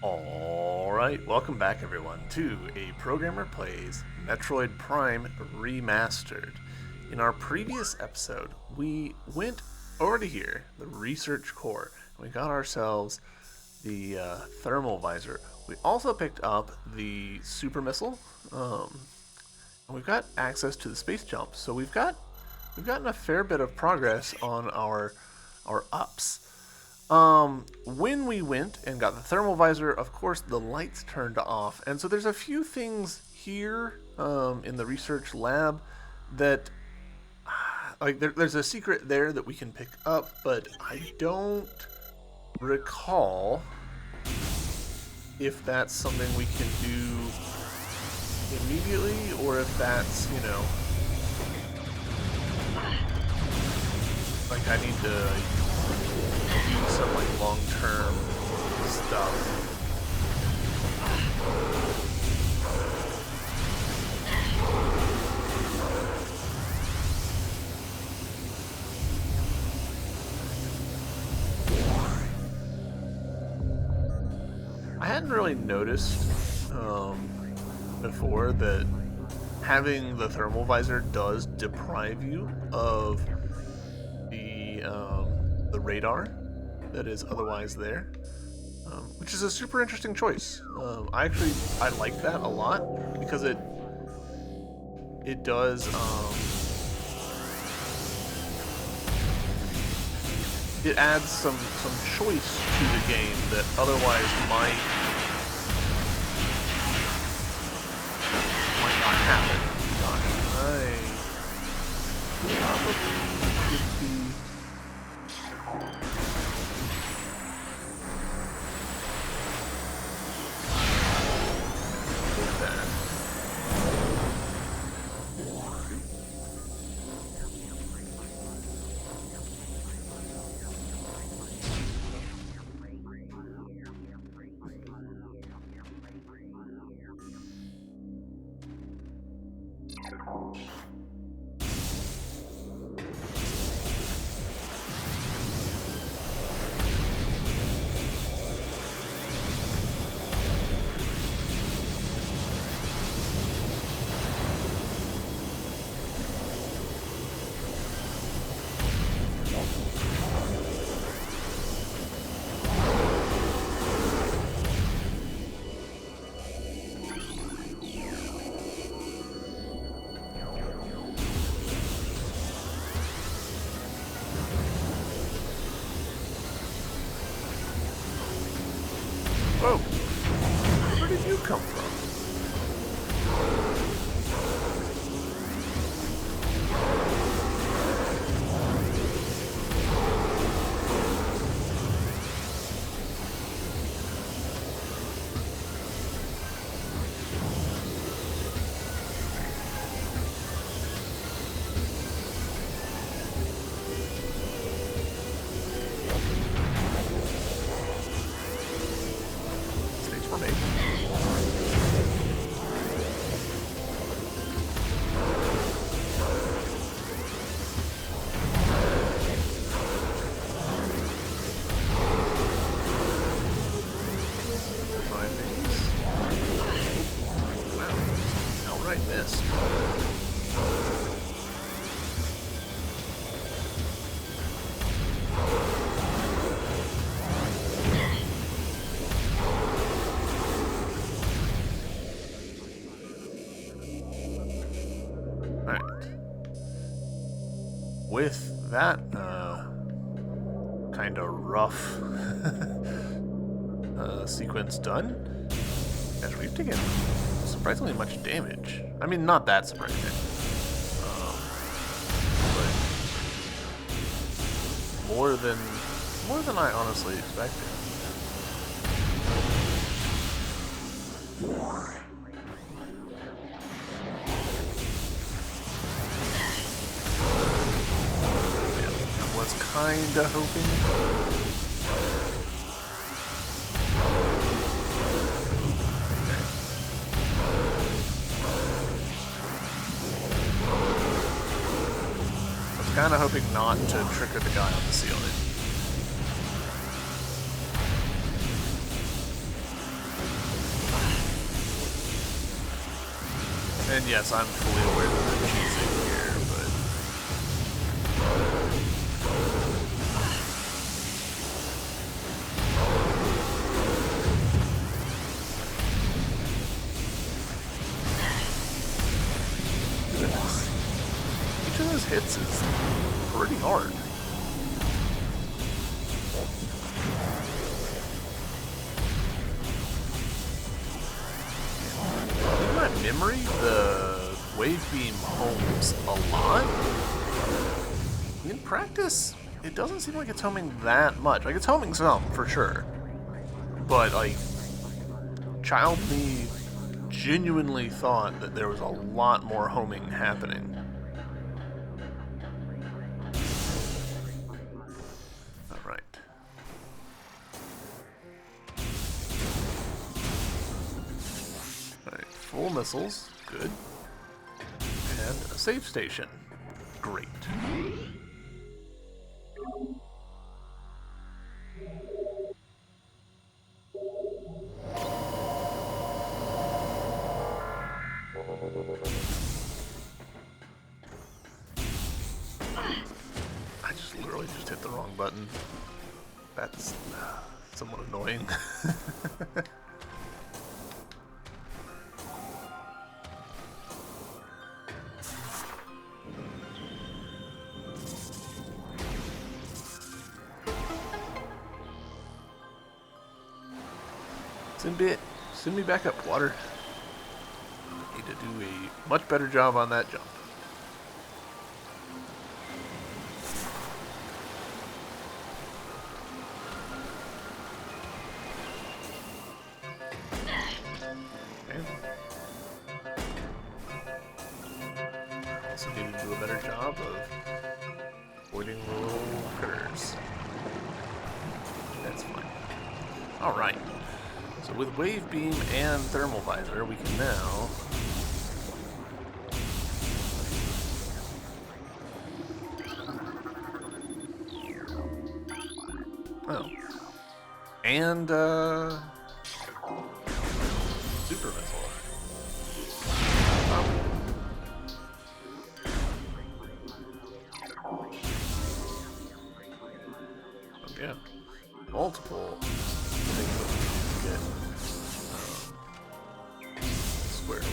Alright, welcome back everyone to A Programmer Plays Metroid Prime Remastered. In our previous episode, we went over to here, the research core, and we got ourselves the thermal visor. We also picked up the super missile, and we've got access to the space jump, so we've gotten a fair bit of progress on our ups. When we went and got the thermal visor, of course, the lights turned off. And so there's a few things here in the research lab that, there's a secret there that we can pick up, but I don't recall if that's something we can do immediately or if that's, like I need to do some like long-term stuff. I hadn't really noticed before that having the thermal visor does deprive you of the radar that is otherwise there, which is a super interesting choice. I like that a lot because it does it adds some choice to the game that otherwise might not happen. I probably should be. Whoa! Where did you come from? With that kind of rough sequence done, gosh, we've taken surprisingly much damage. I mean, not that surprising, but more than I honestly expected. Kinda hoping. I was kinda hoping not to trigger the guy on the ceiling. And yes, I'm fully aware that I'm cheesing here, but... Goodness. Each of those hits is pretty hard. In my memory, the wave beam homes a lot. In practice, it doesn't seem like it's homing that much. Like, it's homing some, for sure. But, like, child me genuinely thought that there was a lot more homing happening. Alright. Alright, full missiles. Good. And a save station. Great. I just literally just hit the wrong button. That's somewhat annoying. Send me back up, water. Need to do a much better job on that jump. Okay. Also need to do a better job of avoiding the little critters. That's fine. Alright. So with wave beam and thermal visor, we can now and super missile. Yeah, multiple things that we can get squared away.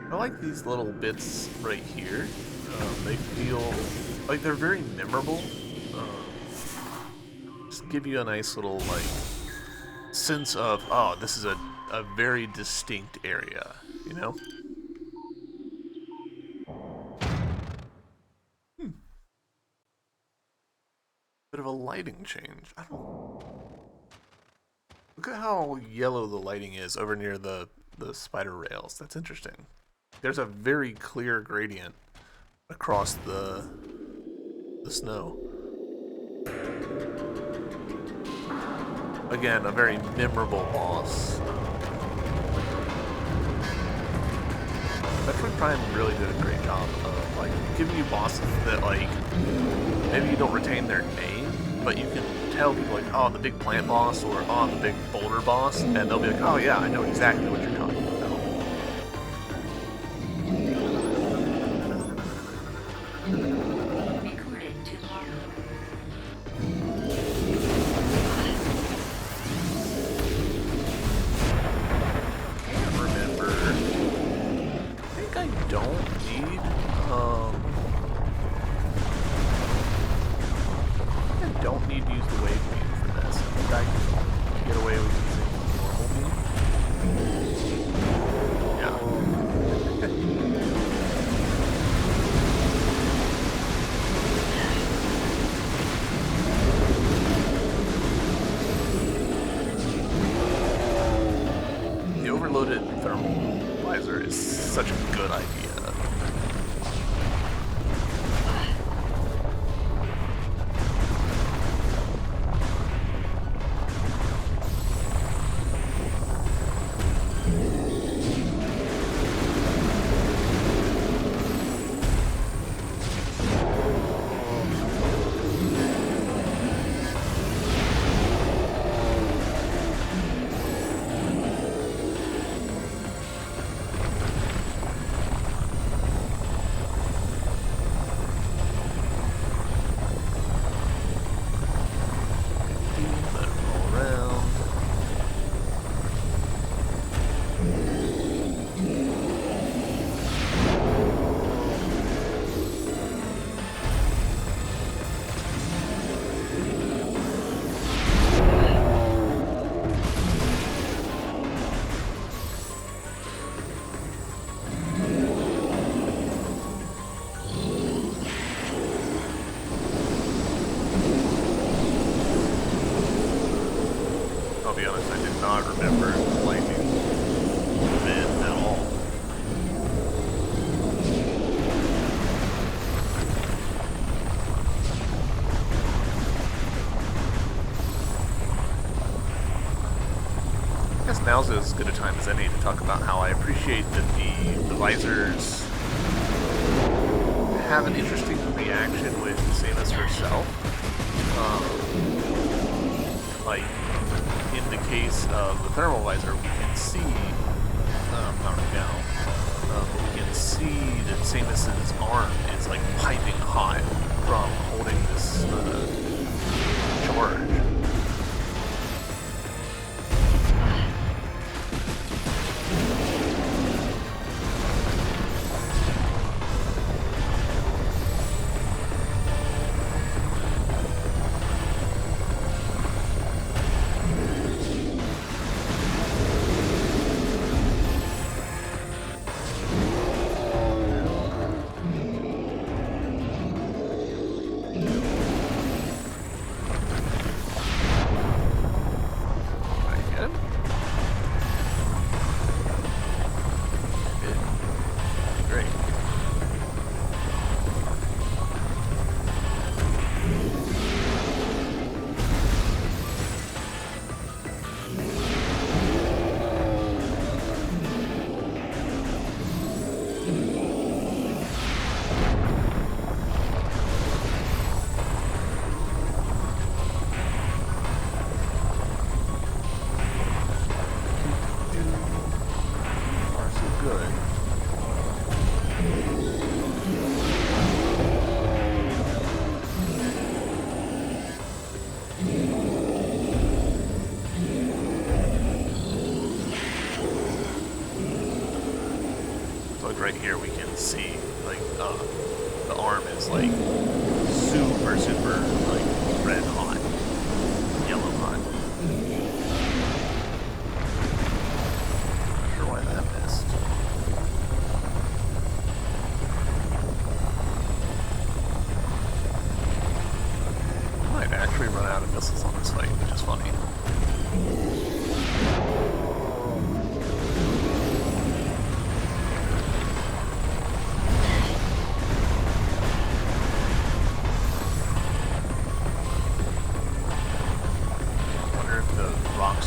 I like these little bits right here. They feel like they're very memorable. Just give you a nice little like sense of, oh, this is a very distinct area, you know? Bit of a lighting change. I don't... Look at how yellow the lighting is over near the spider rails. That's interesting. There's a very clear gradient across the snow. Again, a very memorable boss. Metroid Prime really did a great job of like giving you bosses that like maybe you don't retain their name, but you can tell people like, oh, the big plant boss or oh, the big boulder boss, and they'll be like, oh yeah, I know exactly what you're talking about. Don't need to use the wave beam for this. I think I can get away with using normal beam. Yeah. The overloaded thermal visor is such a good idea. be honest, I did not remember lightning then at all. I guess now's as good a time as any to talk about how I appreciate that the visors have an interesting reaction with Samus herself. Like, in the case of the thermal visor, we can see, not right now, but we can see that Samus's arm is like piping hot from holding this charge. Right here we can see like the arm is like super like red hot, yellow hot. Not sure why that missed. I might actually run out of missiles on this fight, which is funny.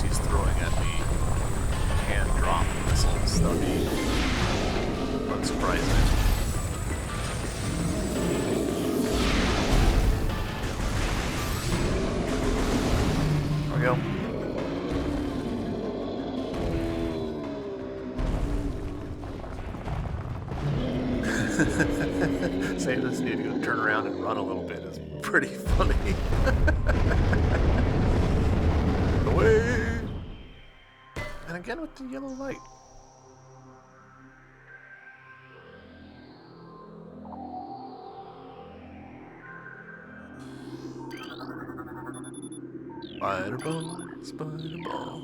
He's throwing at me can drop missiles. That would be unsurprising. There we go. Saying this need to go turn around and run a little bit is pretty funny. Away! And again with the yellow light. Spider ball, spider ball.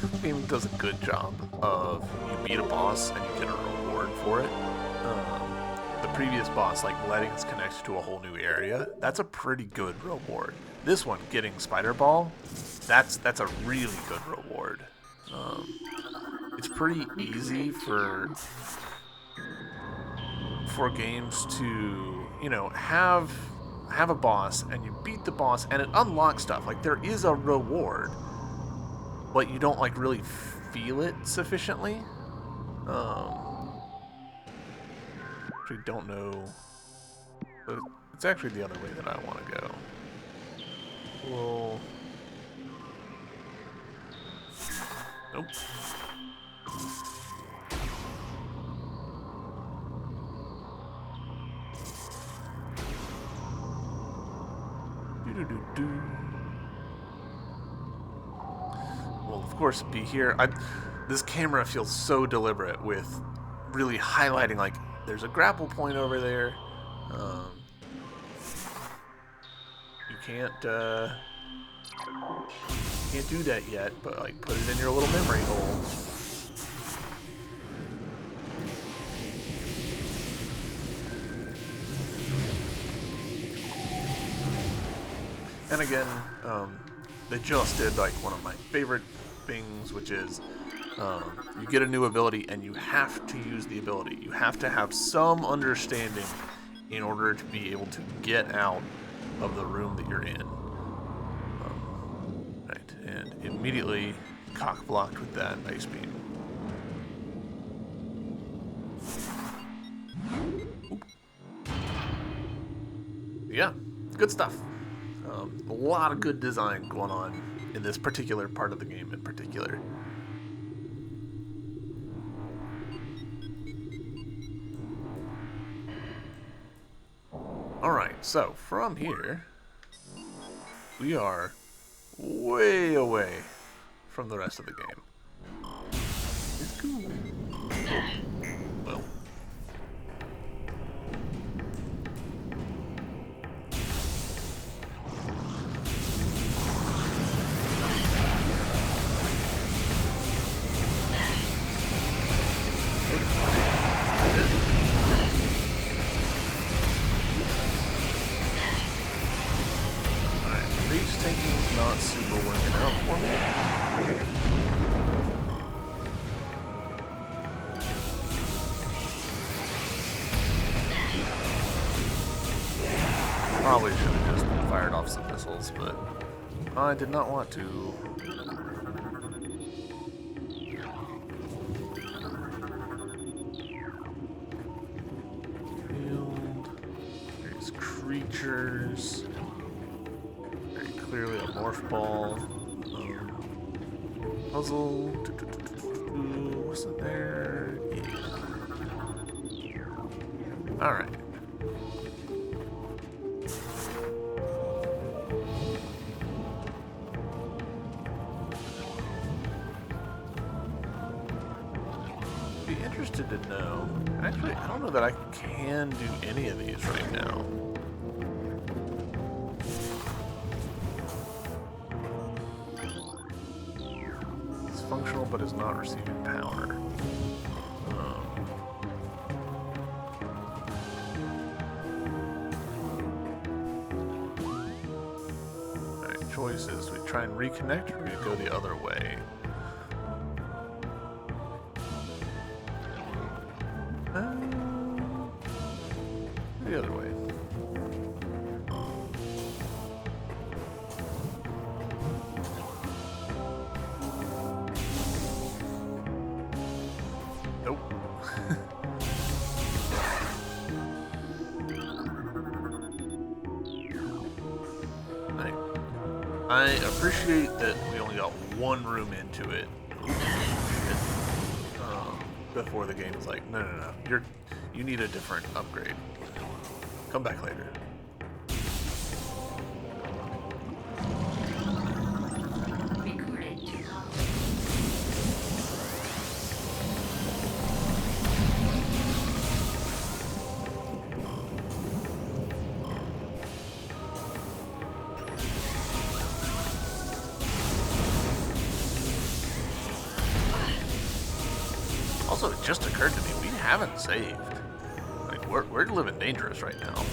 This game does a good job of you beat a boss and you get a reward for it. The previous boss, like letting us connect to a whole new area, that's a pretty good reward. This one, getting Spider Ball, that's a really good reward. It's pretty easy for games to, you know, have a boss and you beat the boss and it unlocks stuff. Like there is a reward, but you don't like really feel it sufficiently. Actually don't know, but it's actually the other way that I want to go. Well, nope. Well, of course, be here. This camera feels so deliberate with really highlighting, like, there's a grapple point over there. You can't do that yet, but like put it in your little memory hole. And again, they just did like one of my favorite things, which is you get a new ability and you have to use the ability. You have to have some understanding in order to be able to get out of the room that you're in. Right, and immediately cock blocked with that ice beam. Oop. Yeah, good stuff. A lot of good design going on in this particular part of the game in particular. Alright, so from here, we are way away from the rest of the game. It's cool. Well. Tanking's not super working out for me. Probably should have just fired off some missiles, but I did not want to. Field. There's creatures. Clearly a morph ball. Puzzle. Wasn't there? Yeah. Alright. Be interested to know. Actually, I don't know that I can do any of these right now. Functional, but is not receiving power. Alright, choices. We try and reconnect, or we go the other way. The other way. I appreciate that we only got one room into it before the game is like, no, you need a different upgrade. Come back later. Also, it just occurred to me, we haven't saved. Like, we're living dangerous right now.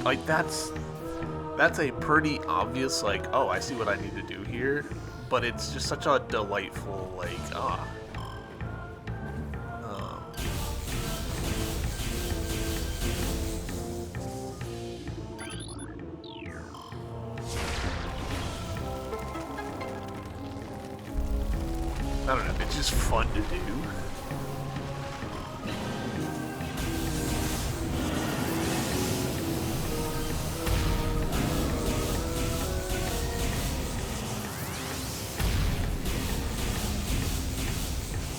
Like, that's a pretty obvious, like, oh, I see what I need to do here, but it's just such a delightful, like, I don't know, it's just fun to do.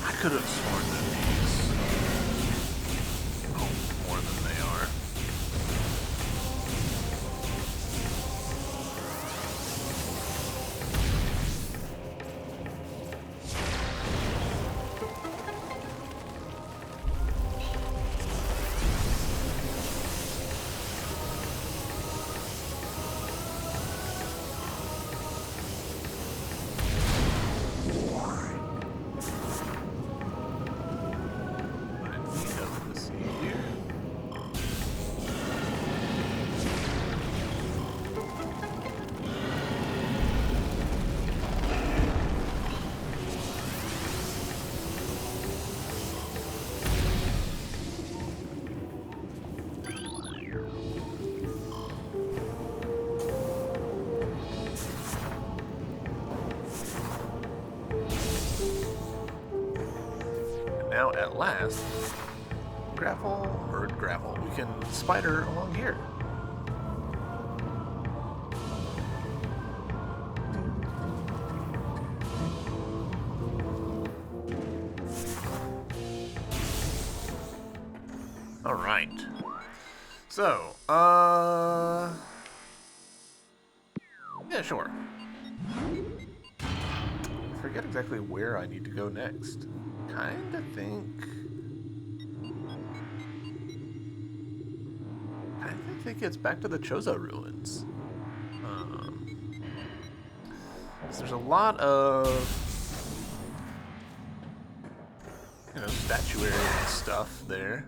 I could have sworn that these oh, more than they are. Now, at last, gravel, we can spider along here. All right. So, yeah, sure. I forget exactly where I need to go next. Kinda think it's back to the Chozo ruins. So there's a lot of, statuary and stuff there.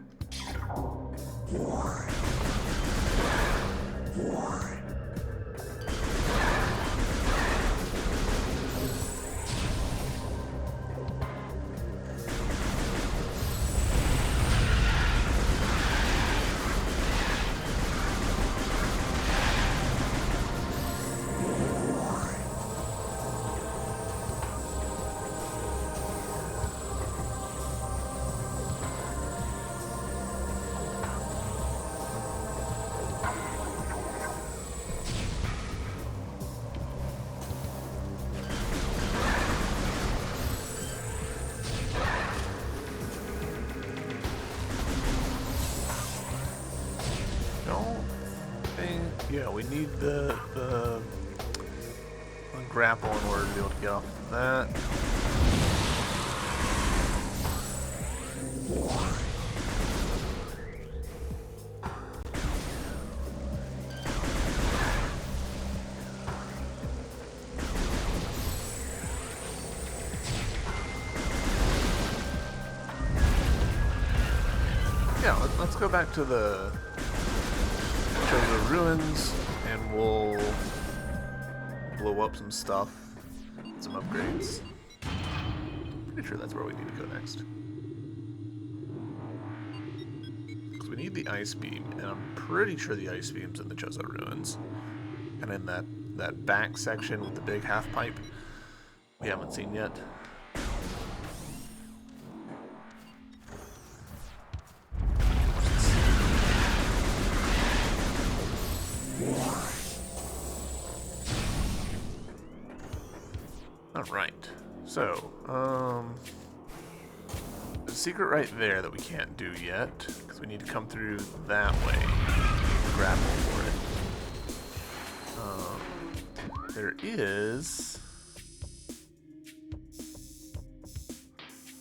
Yeah, we need the grapple in order to be able to get off of that. Yeah, let's go back to the Chozo ruins, and we'll blow up some stuff, some upgrades. Pretty sure that's where we need to go next. Because we need the ice beam, and I'm pretty sure the ice beam's in the Chozo ruins. And in that back section with the big half pipe we haven't seen yet. Alright, so, there's a secret right there that we can't do yet, because we need to come through that way to grapple for it. There is...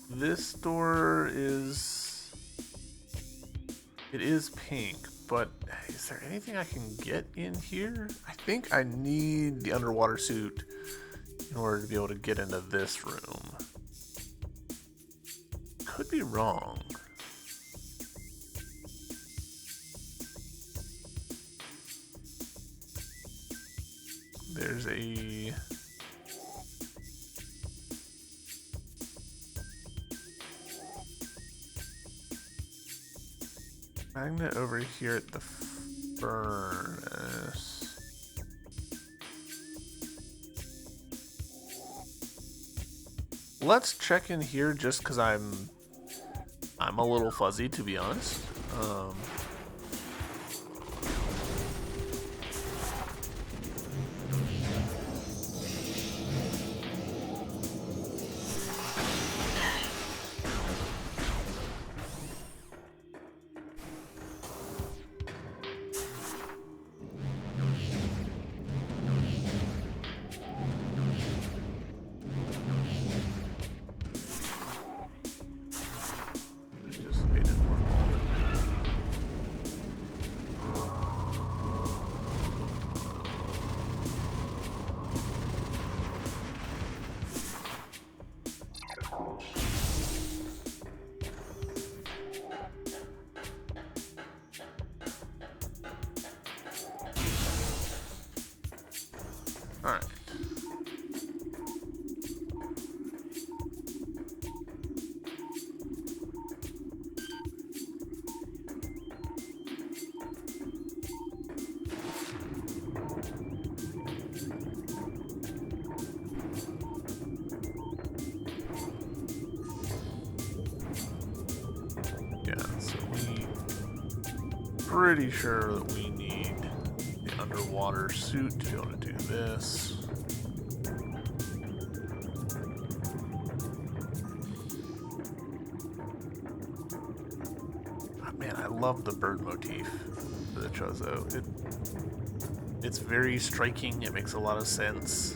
This door is... It is pink, but is there anything I can get in here? I think I need the underwater suit in order to be able to get into this room. Could be wrong. There's a... magnet over here at the furnace. let's check in here just because I'm a little fuzzy, to be honest. Alright. Yeah, so pretty sure that we need the underwater suit to be able to do this. Man, I love the bird motif for the Chozo. It's very striking. It makes a lot of sense.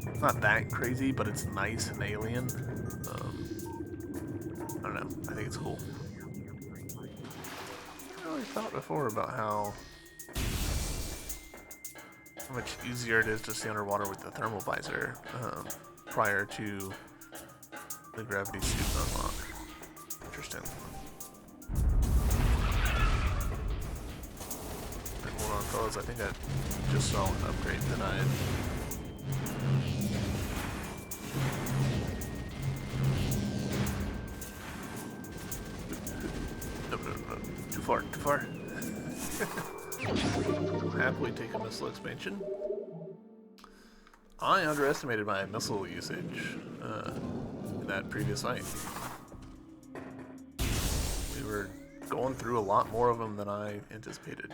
It's not that crazy, but it's nice and alien. I don't know. I think it's cool. I really thought before about how much easier it is to stay underwater with the thermal visor prior to the gravity suit unlock. Interesting. Hold on, fellas. I think I just saw an upgrade denied. No. Too far. Happily take a missile expansion. I underestimated my missile usage in that previous fight. We were going through a lot more of them than I anticipated.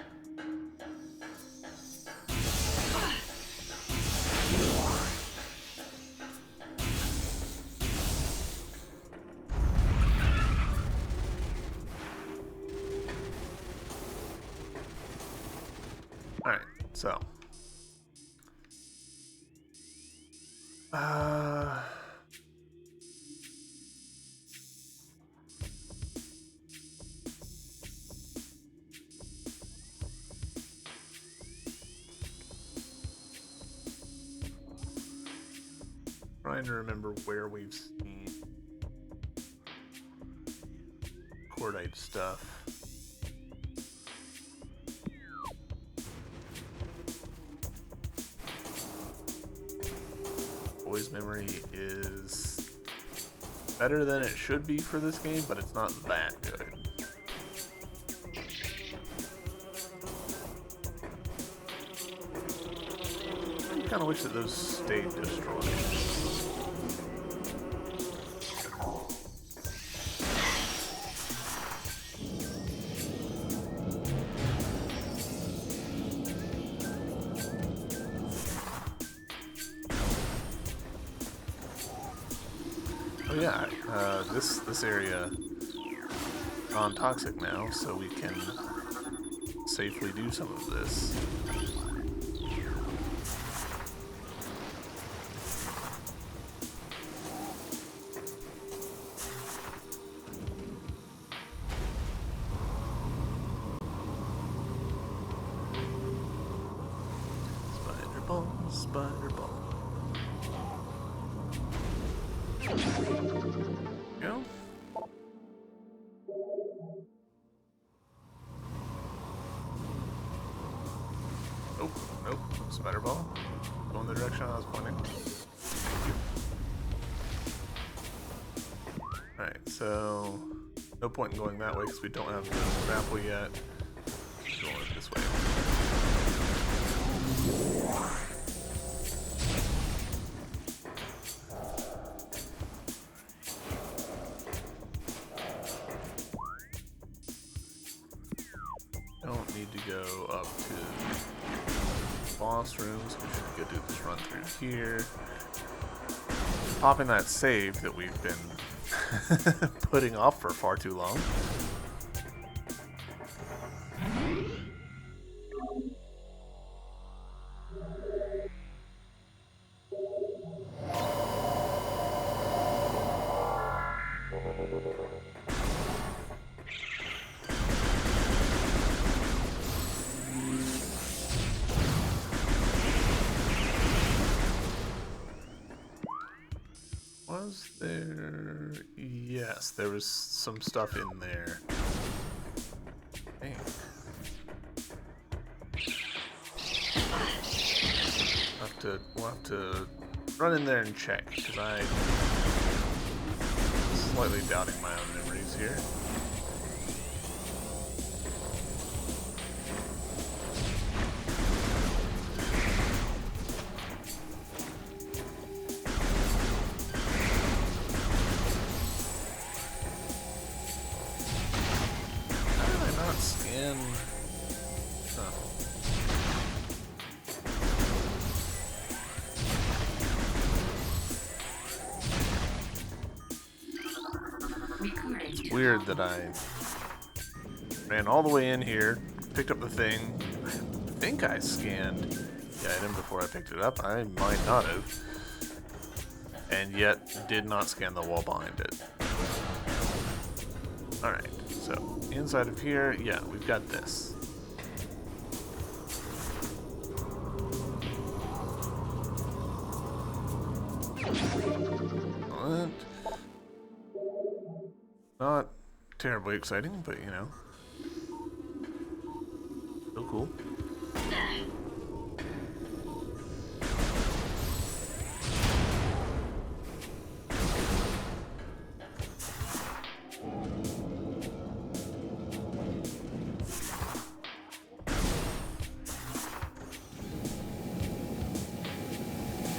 Alright, so. Trying to remember where we've seen cordite stuff. Boy's memory is better than it should be for this game, but it's not that good. I kind of wish that those stayed destroyed. Oh yeah, this area non-toxic now, so we can safely do some of this. Spider ball. Go. Nope. Spider ball. Go in the direction I was pointing. Alright, so no point in going that way because we don't have the grapple yet. Going this way. need to go up to boss rooms. We should go do this run through here. Pop in that save that we've been putting off for far too long. Was there? Yes, there was some stuff in there. Dang. We'll have to run in there and check, because I'm slightly doubting my own memories here. Weird that I ran all the way in here, picked up the thing. I think I scanned the item before I picked it up. I might not have. And yet did not scan the wall behind it. Alright, so inside of here, yeah, we've got this. What? Not terribly exciting, but you know, still cool.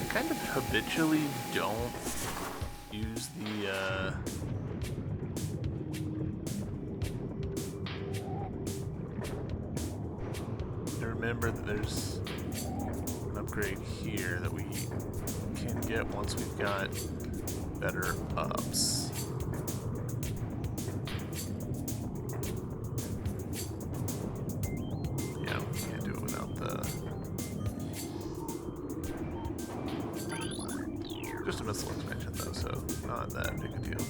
I kind of habitually don't use the remember that there's an upgrade here that we can get once we've got better ups. Yeah, we can't do it without the... Just a missile expansion though, so not that big a deal.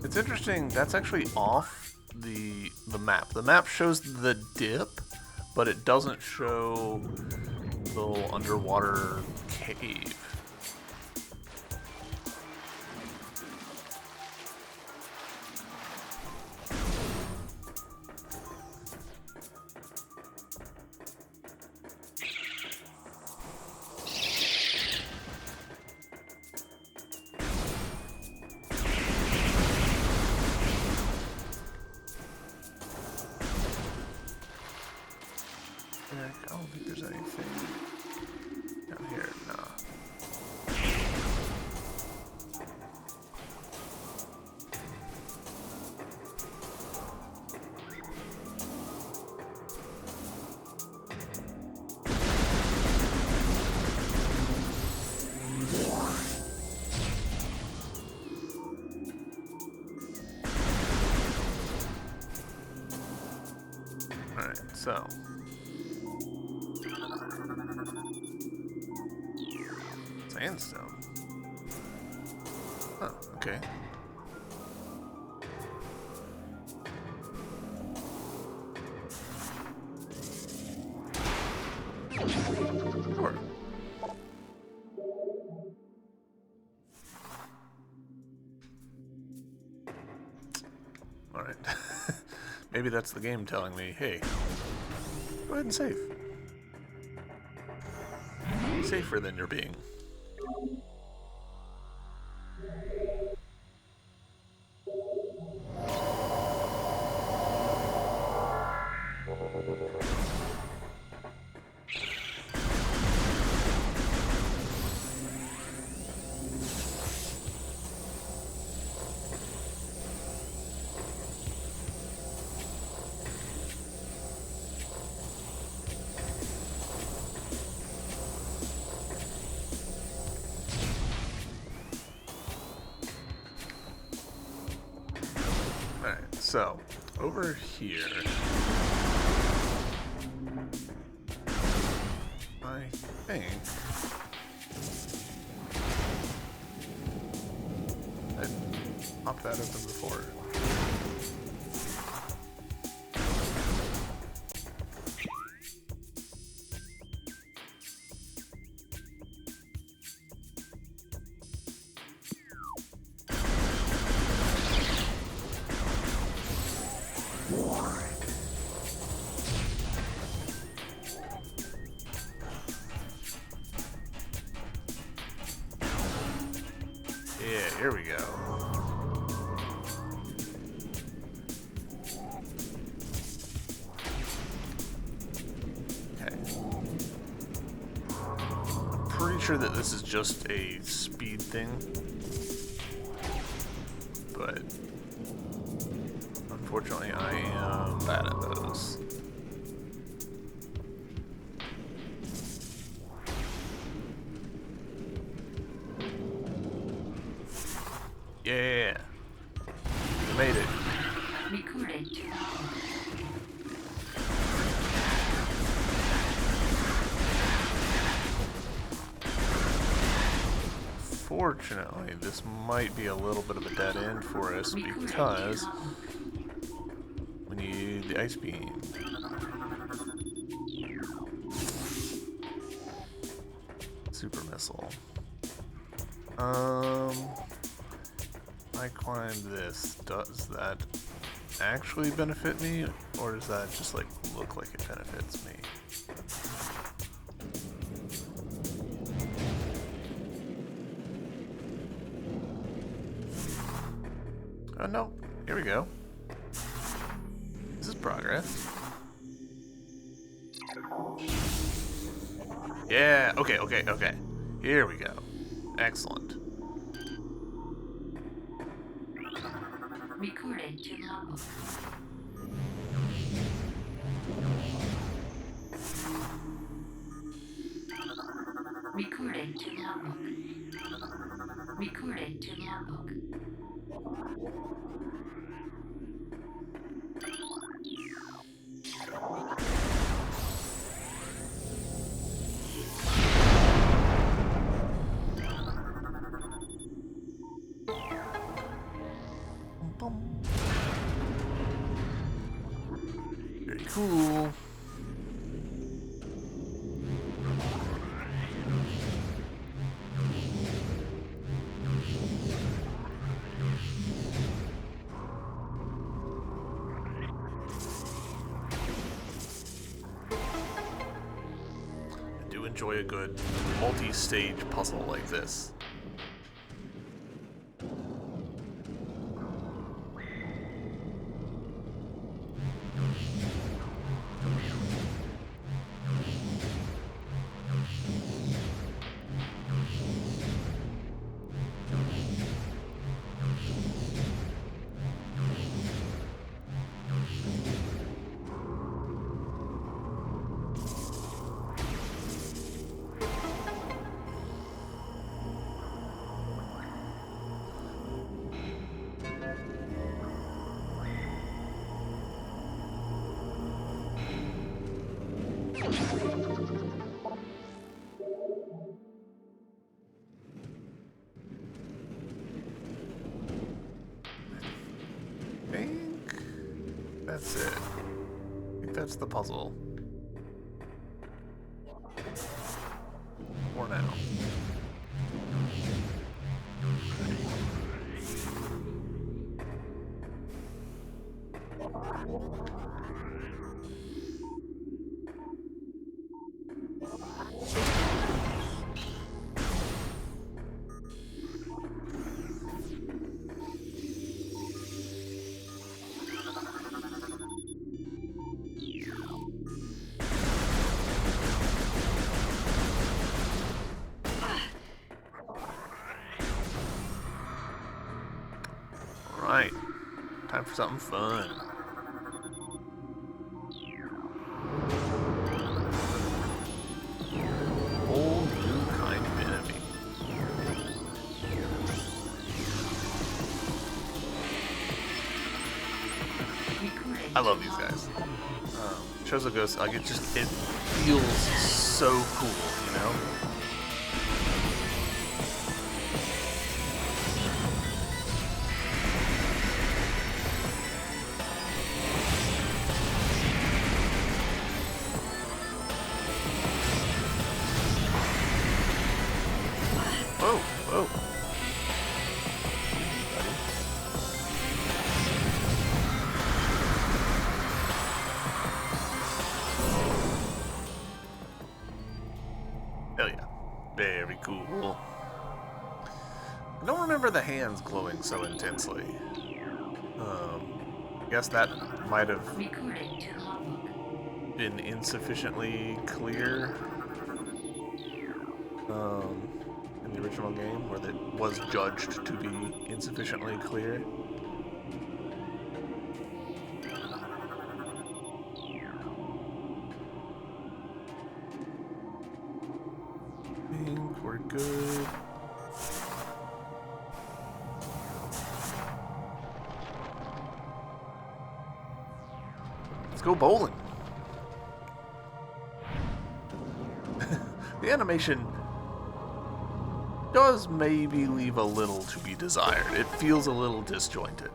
It's interesting, that's actually off the map. The map shows the dip, but it doesn't show the little underwater cave. I don't think there's anything down here. Nah. Alright, so sandstone. Oh, okay. Sure. Alright. Maybe that's the game telling me, hey, go ahead and save. Safer than you're being. So, over here, I think I popped that open before. Yeah, here we go. Okay. I'm pretty sure that this is just a speed thing, but unfortunately I am bad at those. Yeah, we made it. Recorded to Fortunately, this might be a little bit of a dead end for us because we need the ice beam. Super missile. I climb this. Does that actually benefit me, or does that just like look like it benefits me? Oh no, here we go. This is progress. Yeah, okay. Here we go. Excellent. recorded to logbook. Recorded to logbook. Recorded to logbook. Very cool. I do enjoy a good multi-stage puzzle like this. That's it. I think that's the puzzle. For now. Alright, time for something fun. Whole new kind of enemy. I love these guys. Chozo Ghost, like it feels so cool, you know? Whoa, whoa. Hell yeah. Very cool. I don't remember the hands glowing so intensely. I guess that might have Recording to logbook. been insufficiently clear in the original game, where it was judged to be insufficiently clear. I think we're good. Let's go bowling. The animation does maybe leave a little to be desired. It feels a little disjointed.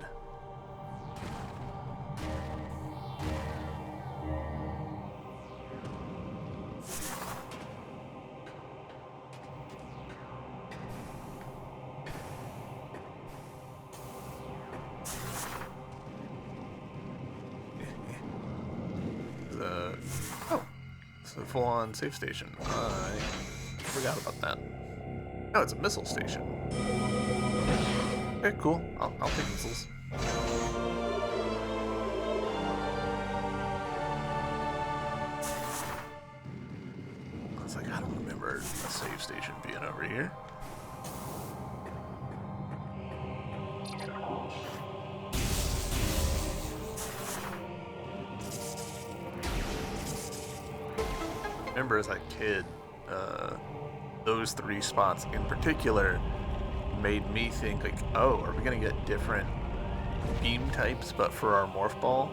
It's a full-on safe station. I forgot about that. No, it's a missile station. Okay, cool. I'll take missiles. I was like, I don't remember a save station being over here. Remember as a kid, those three spots in particular made me think like, oh, are we gonna get different beam types but for our morph ball?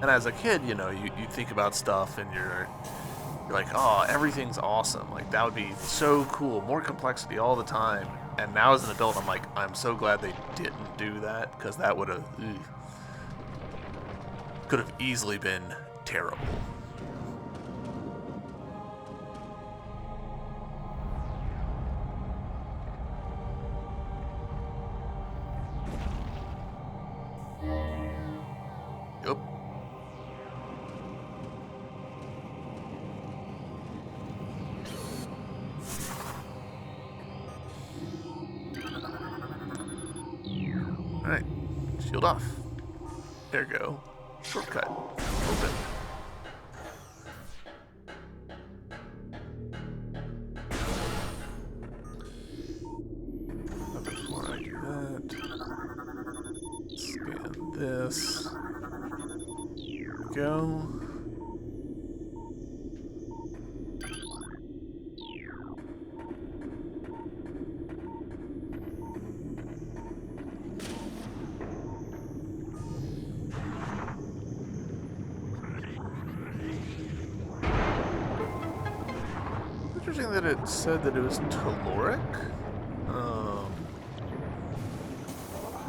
And as a kid, you know, you think about stuff and you're like, oh, everything's awesome. Like that would be so cool, more complexity all the time. And now as an adult, I'm like, I'm so glad they didn't do that, because that would have could have easily been terrible. Yep. Alright. Shield off. There we go. Shortcut. Open. But before I do that, scan this. Here we go. Interesting that it said that it was telluric,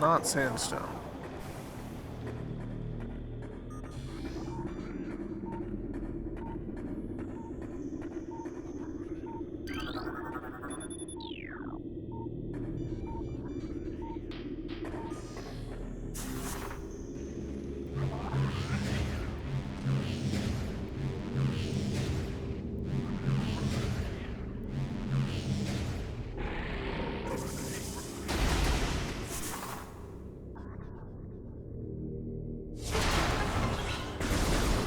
not sandstone.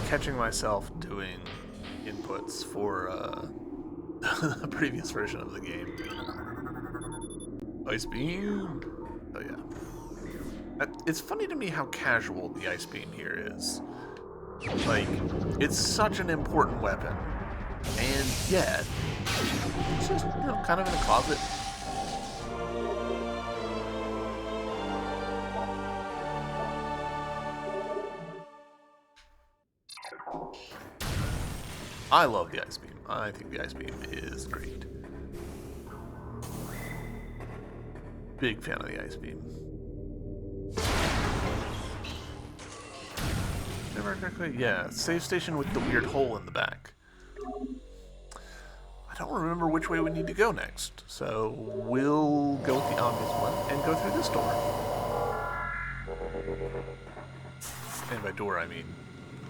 Catching myself doing inputs for the previous version of the game. Ice beam. Oh yeah. It's funny to me how casual the ice beam here is. Like, it's such an important weapon, and yet it's just, you know, kind of in a closet. I love the ice beam. I think the ice beam is great. Big fan of the ice beam. Never correctly. Yeah, save station with the weird hole in the back. I don't remember which way we need to go next, so we'll go with the obvious one and go through this door. And by door, I mean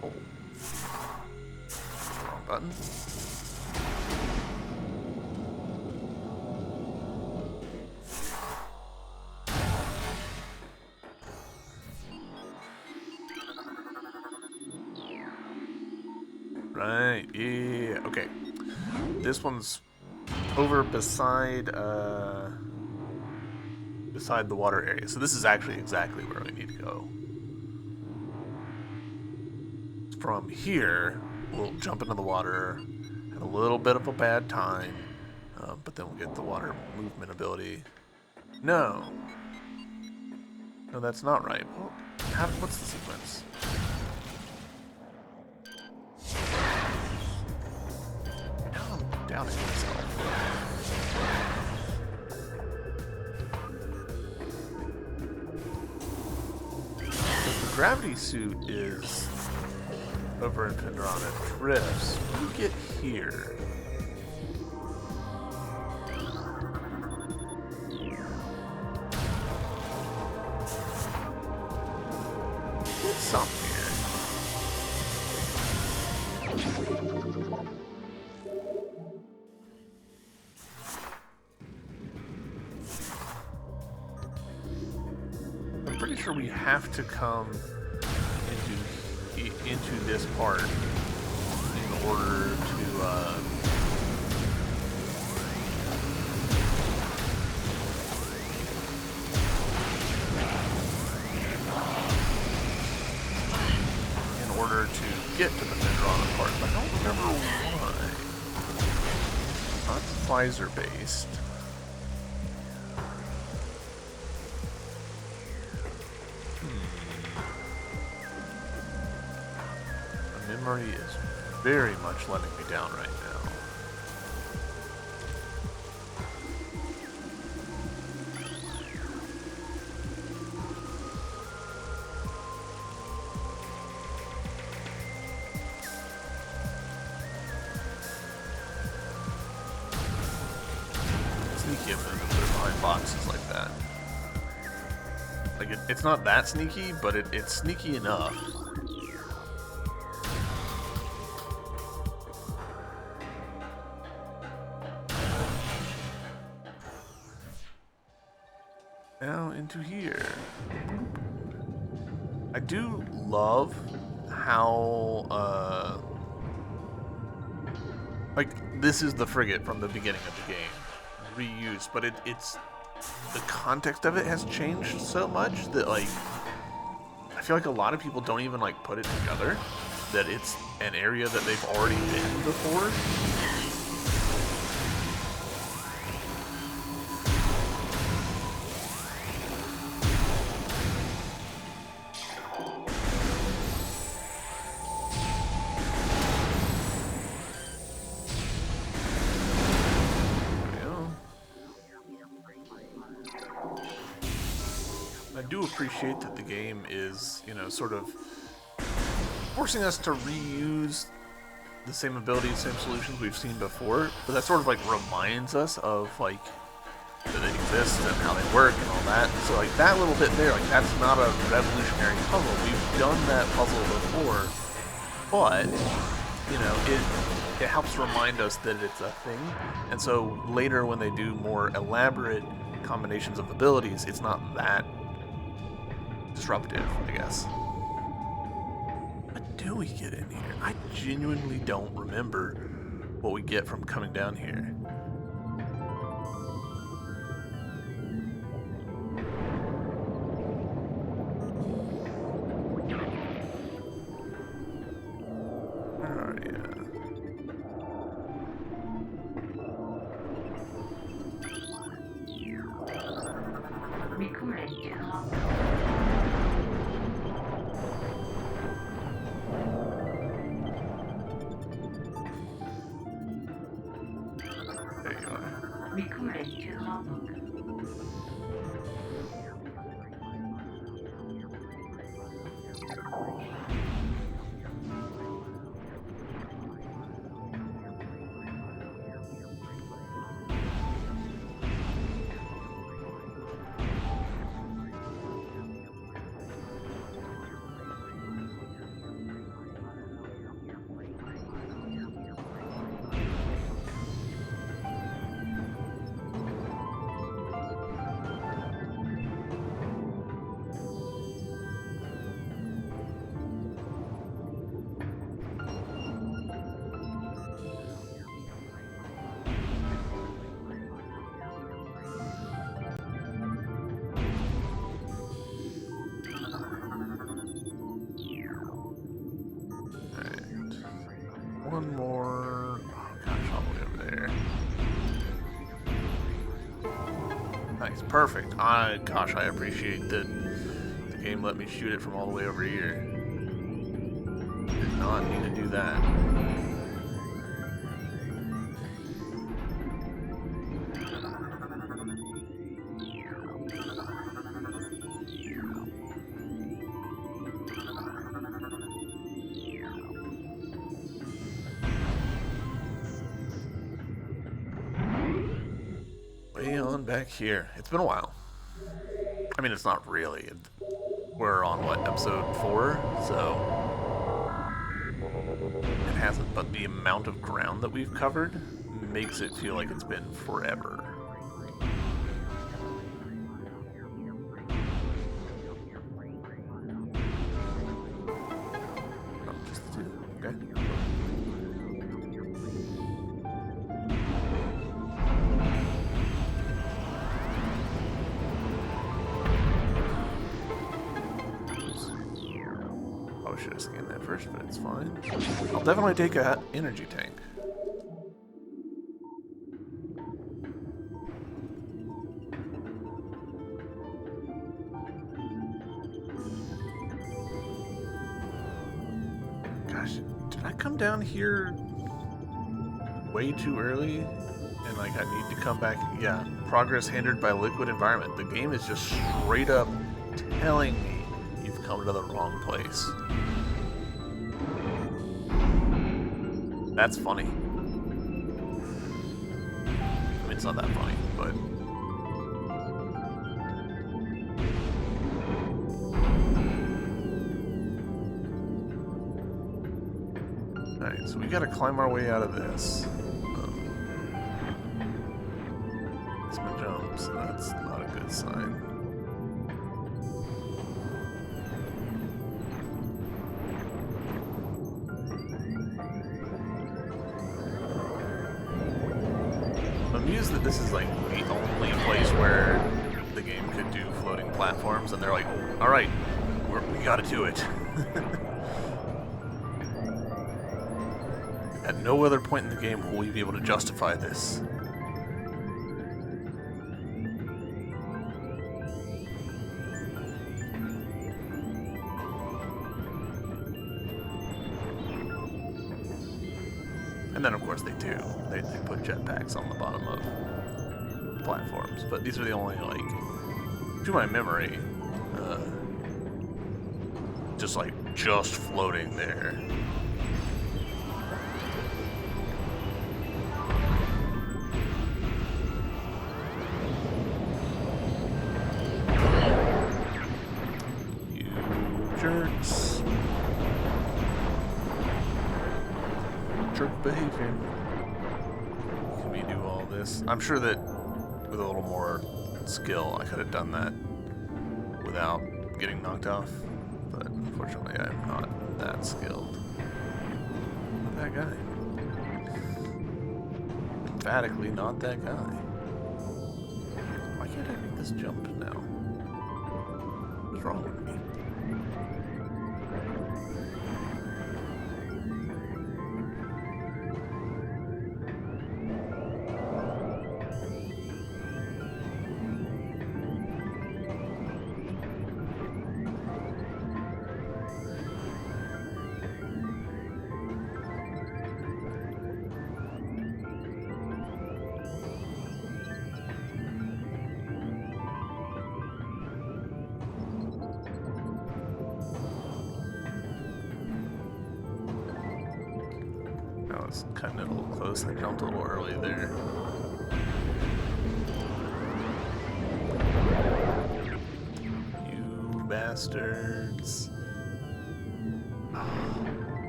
hole. Wrong button. Right, yeah, okay. This one's over beside the water area. So this is actually exactly where we need to go. From here, we'll jump into the water, have a little bit of a bad time, but then we'll get the water movement ability. No, that's not right. Well, what's the sequence? Now I'm doubting myself. The gravity suit is over in Pendrana drifts. When you get here, get some here. I'm pretty sure we have to come into this part in order to get to the Metroid part, but I don't remember why. Not Pfizer based. Memory is very much letting me down right now. Sneaky of them to put it behind boxes like that. Like it's not that sneaky, but it's sneaky enough. Now into here. I do love how, like, this is the frigate from the beginning of the game. Reused, but it's the context of it has changed so much that, like, I feel like a lot of people don't even, like, put it together that it's an area that they've already been before. I do appreciate that the game is, sort of forcing us to reuse the same abilities, same solutions we've seen before, but that sort of like reminds us of like that they exist and how they work and all that. So like that little bit there, like that's not a revolutionary puzzle. We've done that puzzle before, but it helps remind us that it's a thing. And so later when they do more elaborate combinations of abilities, it's not that disruptive, I guess. What do we get in here? I genuinely don't remember what we get from coming down here. Where are you? Recording to hop. There you are. Recording to Hotbook. One more. Oh gosh, all the way over there. Nice, perfect. Gosh, I appreciate that the game let me shoot it from all the way over here. Did not need to do that. Way on back here. It's been a while. I mean, it's not really. We're on, what, episode 4? So it hasn't, but the amount of ground that we've covered makes it feel like it's been forever. Oh, just the two. Okay. Probably should have scanned that first, but it's fine. I'll definitely take a energy tank. Gosh, did I come down here way too early? And like I need to come back? Yeah, progress hindered by liquid environment. The game is just straight up telling me you've come to the wrong place. That's funny. I mean, it's not that funny, but... Alright, so we gotta climb our way out of this. It's my jump, so that's not a good sign. I'm amused that this is like the only place where the game could do floating platforms, and they're like, alright, we gotta do it. At no other point in the game will we be able to justify this. And then, of course, they do. They put jetpacks on the bottom of platforms. But these are the only, like, to my memory, just floating there. You jerks. Jerk behavior. Can we do all this? I'm sure that with a little more skill I could have done that without getting knocked off, but unfortunately I'm not that skilled. Not that guy. Emphatically not that guy. Why can't I make this jump now? What's wrong with me? I was cutting it a little close. I jumped a little early there. You bastards.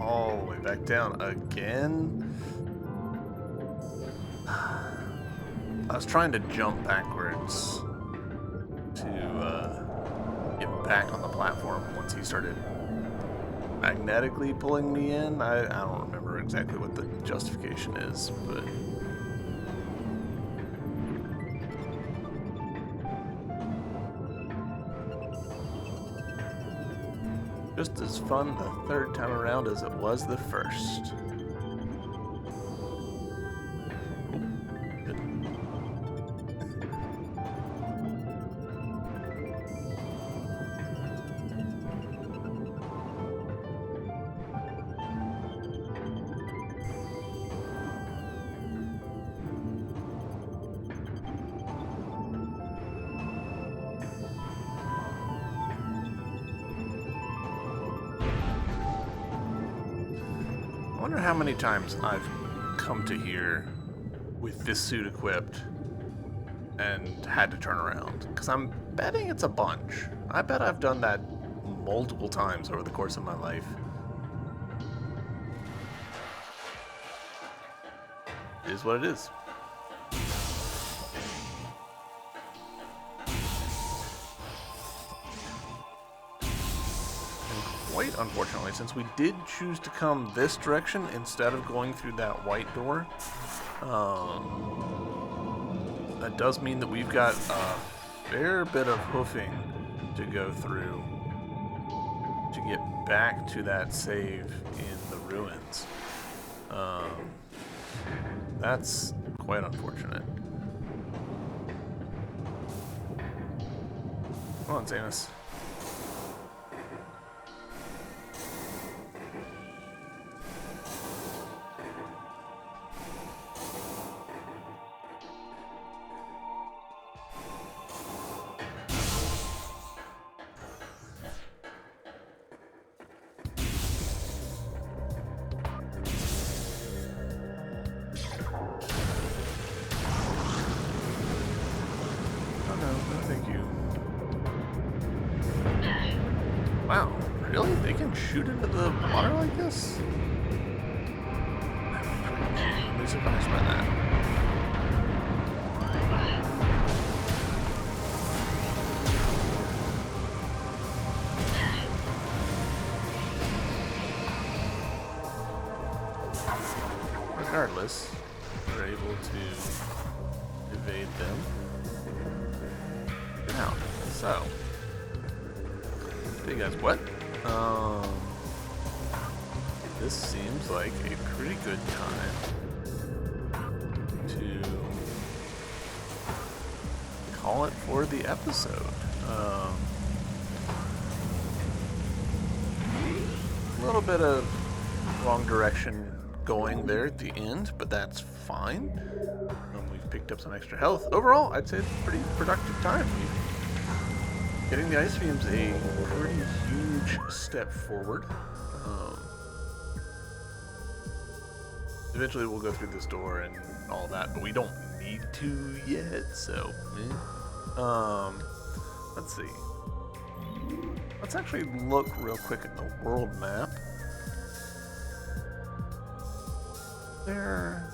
All the way back down again. I was trying to jump backwards to get back on the platform once he started magnetically pulling me in. I don't remember exactly what the justification is, but just as fun the third time around as it was the first. I wonder how many times I've come to here with this suit equipped and had to turn around. Because I'm betting it's a bunch. I bet I've done that multiple times over the course of my life. It is what it is. Quite unfortunately, since we did choose to come this direction instead of going through that white door, that does mean that we've got a fair bit of hoofing to go through to get back to that save in the ruins. That's quite unfortunate. Come on, Samus. Wow, really? They can shoot into the water like this? I'm really surprised by that. Regardless, we're able to evade them. Now, so. Hey guys, what? This seems like a pretty good time to call it for the episode. A little bit of wrong direction going there at the end, but that's fine. We've picked up some extra health. Overall, I'd say it's a pretty productive time. Getting the ice beam's a pretty huge step forward. Eventually we'll go through this door and all that, but we don't need to yet, so let's see. Let's actually look real quick at the world map. There.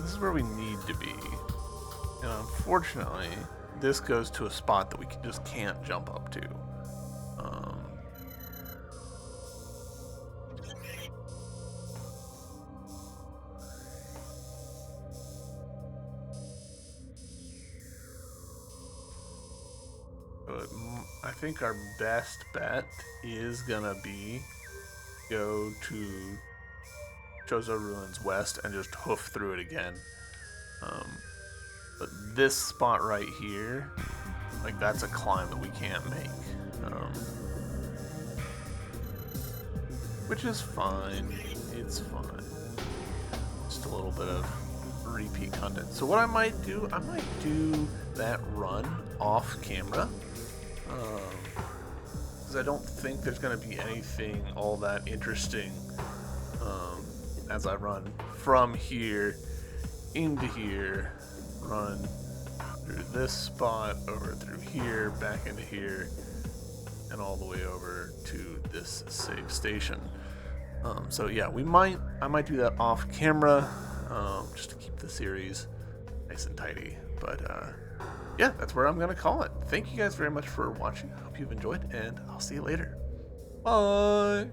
This is where we need to be. And unfortunately, this goes to a spot that we just can't jump up to. But I think our best bet is gonna be go to Chozo Ruins West and just hoof through it again. But this spot right here, like that's a climb that we can't make. Which is fine. It's fine. Just a little bit of repeat content. So what I might do that run off camera. Because I don't think there's going to be anything all that interesting as I run from here into here, run through this spot, over through here, back into here, and all the way over to this save station. So yeah, I might do that off camera, just to keep the series nice and tidy. But yeah, that's where I'm gonna call it. Thank you guys very much for watching. I hope you've enjoyed, and I'll see you later. Bye.